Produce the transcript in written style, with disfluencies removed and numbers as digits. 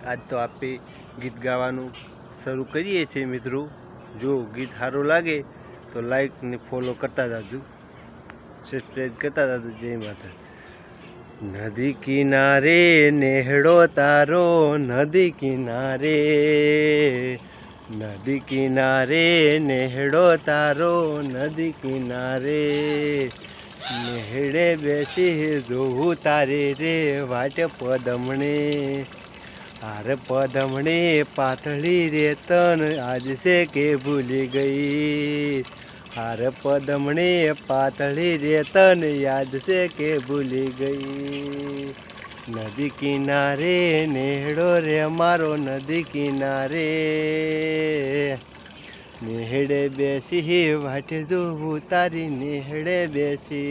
आज तो आपे गीत गावानुं शरू करीए छीए मित्रों। जो गीत सारूं लागे तो लाइक ने फॉलो करता जाजो, सब्सक्राइब करता जाजो। जय माता। नदी किनारे नेहड़ो तारो, नदी किनारे, नदी किनारे नेहड़ो तारो, नदी किनारे नेहड़े बेसी जोऊं तारे रे वाट पदमणे। हार पदमणे पातળી रे तन आज से के भूली गई। हार पदमणे पातળી रे तन याद से के भूली गई। नदी किनारे नेहड़ो रे मारो, नदी किनारे नेहड़े बेसी वाट जोऊं तारी, नेहड़े बेसी।